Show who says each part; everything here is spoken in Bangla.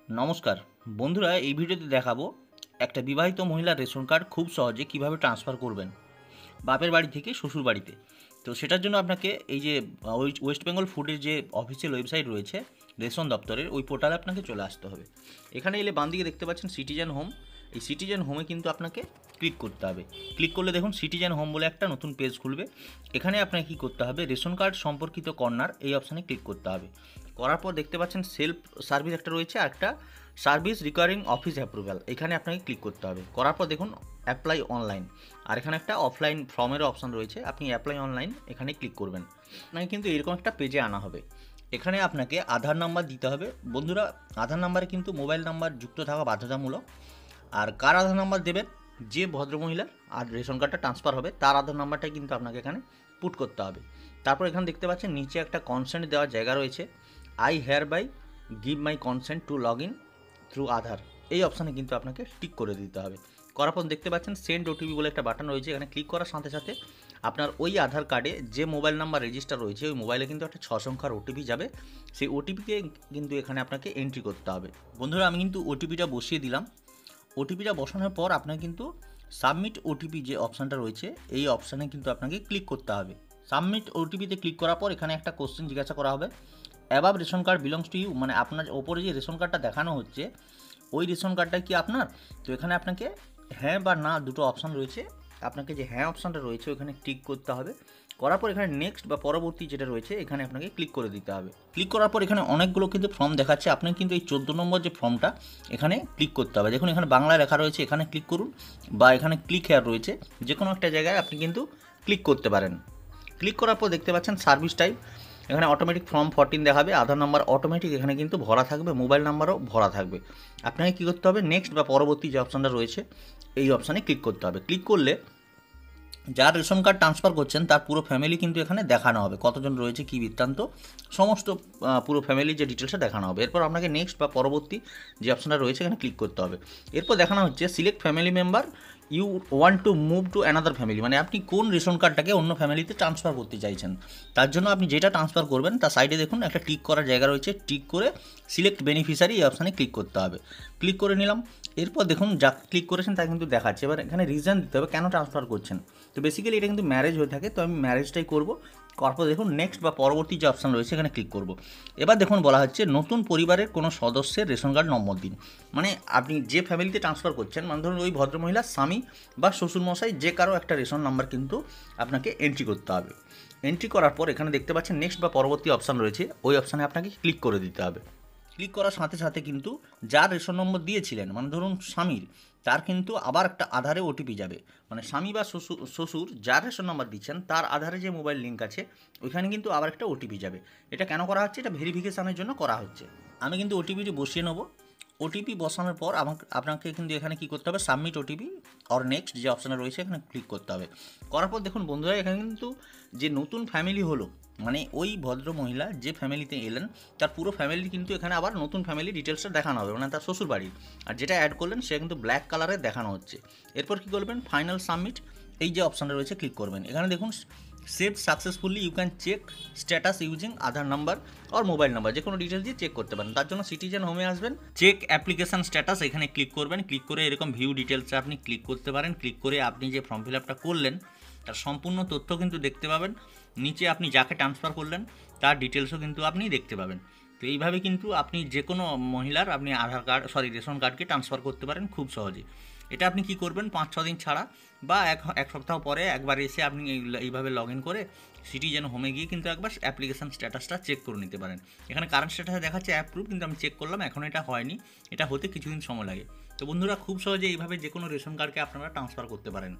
Speaker 1: নমস্কার বন্ধুরা, এই ভিডিওতে দেখাবো একটা বিবাহিত মহিলার রেশন কার্ড খুব সহজে কিভাবে ট্রান্সফার করবেন বাপের বাড়ি থেকে শ্বশুর বাড়িতে। তো সেটার জন্য আপনাকে এই যে ওয়েস্ট বেঙ্গল ফুডের যে অফিসিয়াল ওয়েবসাইট রয়েছে রেশন দপ্তরের, ওই পোর্টালে আপনাকে চলে আসতে হবে। এখানে এলে বাম দিকে দেখতে পাচ্ছেন সিটিজেন হোম। এই সিটিজেন হোমে কিন্তু আপনাকে ক্লিক করতে হবে। ক্লিক করলে দেখুন সিটিজেন হোম বলে একটা নতুন পেজ খুলবে। এখানে আপনাকে কী করতে হবে, রেশন কার্ড সম্পর্কিত কর্নার এই অপশানে ক্লিক করতে হবে। করার পর দেখতে পাচ্ছেন সেলফ সার্ভিস একটা রয়েছে, আর একটা সার্ভিস রিকোয়ারিং অফিস অ্যাপ্রুভাল, এখানে আপনাকে ক্লিক করতে হবে। করার পর দেখুন অ্যাপ্লাই অনলাইন, আর এখানে একটা অফলাইন ফর্মেরও অপশান রয়েছে, আপনি অ্যাপ্লাই অনলাইন এখানে ক্লিক করবেন। আপনাকে কিন্তু এরকম একটা পেজে আনা হবে। এখানে আপনাকে আধার নাম্বার দিতে হবে। বন্ধুরা, আধার নাম্বারে কিন্তু মোবাইল নাম্বার যুক্ত থাকা বাধ্যতামূলক। আর কার আধার নাম্বার দেবেন, যে ভদ্রমহিলার আর রেশন কার্ডটা ট্রান্সফার হবে তার আধার নাম্বারটাই কিন্তু আপনাকে এখানে পুট করতে হবে। তারপর এখানে দেখতে পাচ্ছেন নিচে একটা কনসেন্ট দেওয়ার জায়গা রয়েছে, I hereby give my consent to log in through Aadhaar, এই অপশানে কিন্তু আপনাকে টিক করে দিতে হবে। করার পর দেখতে পাচ্ছেন সেন্ড ওটিপি বলে একটা বাটন রয়েছে, এখানে ক্লিক করার সাথে সাথে আপনার ওই আধার কার্ডে যে মোবাইল নাম্বার রেজিস্টার রয়েছে ওই মোবাইলে কিন্তু একটা 6 সংখ্যার ওটিপি যাবে। সেই ওটিপিকে কিন্তু এখানে আপনাকে এন্ট্রি করতে হবে। বন্ধুরা, আমি কিন্তু ওটিপিটা বসিয়ে দিলাম। ওটিপিটা বসানোর পর আপনাকে কিন্তু সাবমিট ওটিপি যে অপশানটা রয়েছে এই অপশানে কিন্তু আপনাকে ক্লিক করতে হবে। সাবমিট ওটিপিতে ক্লিক করার পর এখানে একটা কোশ্চেন জিজ্ঞাসা করা হবে, above ration card belongs to you, মানে আপনার ওপরে যে রেশন কার্ডটা দেখানো হচ্ছে ওই রেশন কার্ডটা কি আপনার। তো এখানে আপনাকে হ্যাঁ বা না দুটো অপশান রয়েছে, আপনাকে যে হ্যাঁ অপশানটা রয়েছে ওখানে টিক করতে হবে। করার পর এখানে নেক্সট বা পরবর্তী যেটা রয়েছে এখানে আপনাকে ক্লিক করে দিতে হবে। ক্লিক করার পর এখানে অনেকগুলো কিন্তু ফর্ম দেখাচ্ছে, আপনি কিন্তু এই 14 নম্বর যে ফর্মটা এখানে ক্লিক করতে হবে। দেখুন এখানে বাংলায় লেখা রয়েছে, এখানে ক্লিক করুন, বা এখানে ক্লিক হেয়ার রয়েছে, যে কোনো একটা জায়গায় আপনি কিন্তু ক্লিক করতে পারেন। ক্লিক করার পর দেখতে পাচ্ছেন সার্ভিস টাইপ, এখানে অটোমেটিক ফর্ম 14 দেখাবে, আধার নাম্বার অটোমেটিক এখানে কিন্তু ভরা থাকবে, মোবাইল নাম্বারও ভরা থাকবে। আপনাকে কী করতে হবে, নেক্সট বা পরবর্তী যে অপশানটা রয়েছে এই অপশানে ক্লিক করতে হবে। ক্লিক করলে যার রেশন কার্ড ট্রান্সফার করছেন তার পুরো ফ্যামিলি কিন্তু এখানে দেখানো হবে, কতজন রয়েছে কী বৃত্তান্ত সমস্ত পুরো ফ্যামিলির যে ডিটেলসটা দেখানো হবে। এরপর আপনাকে নেক্সট বা পরবর্তী যে অপশানটা রয়েছে এখানে ক্লিক করতে হবে। এরপর দেখানো হচ্ছে select family member you want to move to another family, মানে আপনি কোন রেশন কার্ডটাকে অন্য ফ্যামিলিতে ট্রান্সফার করতে চাইছেন। তার জন্য আপনি যেটা ট্রান্সফার করবেন তার সাইডে দেখুন একটা টিক করার জায়গা রয়েছে, টিক করে সিলেক্ট বেনিফিশিয়ারি এই অপশানে ক্লিক করতে হবে। ক্লিক করে নিলাম। এরপর দেখুন যা ক্লিক করেছেন তা কিন্তু দেখাচ্ছে। এবার এখানে রিজন দিতে হবে কেন ট্রান্সফার করছেন। তো বেসিক্যালি এটা কিন্তু ম্যারেজ হয়ে থাকে, তো আমি ম্যারেজটাই করব। করার পর দেখুন নেক্সট বা পরবর্তী যে অপশান রয়েছে এখানে ক্লিক করব। এবার দেখুন বলা হচ্ছে নতুন পরিবারের কোনো সদস্যের রেশন কার্ড নম্বর দিন, মানে আপনি যে ফ্যামিলিতে ট্রান্সফার করছেন, মানে ধরুন ওই ভদ্রমহিলার স্বামী বা শ্বশুরমশাই যে কারো একটা রেশন নাম্বার কিন্তু আপনাকে এন্ট্রি করতে হবে। এন্ট্রি করার পর এখানে দেখতে পাচ্ছেন নেক্সট বা পরবর্তী অপশান রয়েছে, ওই অপশানে আপনাকে ক্লিক করে দিতে হবে। ক্লিক করার সাথে সাথে কিন্তু যার রেশন নম্বর দিয়েছিলেন, মানে ধরুন স্বামীর, তার কিন্তু আবার একটা আধারে ওটিপি যাবে, মানে স্বামী বা শ্বশুর যার রেশন নাম্বার দিচ্ছেন তার আধারে যে মোবাইল লিঙ্ক আছে ওইখানে কিন্তু আবার একটা ওটিপি যাবে। এটা কেন করা হচ্ছে, এটা ভেরিফিকেশানের জন্য করা হচ্ছে। আমি কিন্তু ওটিপিটি বসিয়ে নেব। ওটিপি বসানোর পর আপনাকে কিন্তু এখানে কী করতে হবে, সাবমিট ওটিপি অর নেক্সট যে অপশানে রয়েছে এখানে ক্লিক করতে হবে। করার পর দেখুন বন্ধুরা এখানে কিন্তু যে নতুন ফ্যামিলি হলো, মানে ওই ভদ্র মহিলা যে ফ্যামিলিতে এলেন তার পুরো ফ্যামিলি কিন্তু এখানে আবার নতুন ফ্যামিলি ডিটেলসটা দেখানো হবে, মানে তার শ্বশুর বাড়ির, আর যেটা অ্যাড করলেন সে কিন্তু ব্ল্যাক কালারে দেখানো হচ্ছে। এরপর কী করবেন, ফাইনাল সাবমিট এই যে অপশানটা রয়েছে ক্লিক করবেন। এখানে দেখুন save successfully, you can check status using Aadhaar number আর মোবাইল নাম্বার, যে কোনো ডিটেলস দিয়ে চেক করতে পারেন। তার জন্য সিটিজেন হোমে আসবেন, চেক অ্যাপ্লিকেশান স্ট্যাটাস এখানে ক্লিক করবেন। ক্লিক করে এরকম ভিউ ডিটেলসে আপনি ক্লিক করতে পারেন। ক্লিক করে আপনি যে ফর্ম ফিল আপটা করলেন তার সম্পূর্ণ তথ্য কিন্তু দেখতে পাবেন। নিচে আপনি যাকে ট্রান্সফার করলেন তার ডিটেলসও কিন্তু আপনি দেখতে পাবেন। তো এইভাবে কিন্তু আপনি যে কোনো মহিলার আপনি রেশন কার্ডকে ট্রান্সফার করতে পারেন খুব সহজে। এটা আপনি কি করবেন, 5-6 দিন ছাড়া বা এক সপ্তাহ পরে একবার এসে আপনি এইভাবে লগ ইন করে সিটিজেন হোমে গিয়ে কিন্তু একবার অ্যাপ্লিকেশান স্ট্যাটাসটা চেক করে নিতে পারেন। এখানে কারেন্ট স্ট্যাটাসে দেখাচ্ছে অ্যাপ্রুভ, কিন্তু আমি চেক করলাম এখন এটা হয়নি, এটা হতে কিছুদিন সময় লাগে। তো বন্ধুরা খুব সহজে এইভাবে যে কোনো রেশন কার্ডকে আপনারা ট্রান্সফার করতে পারেন।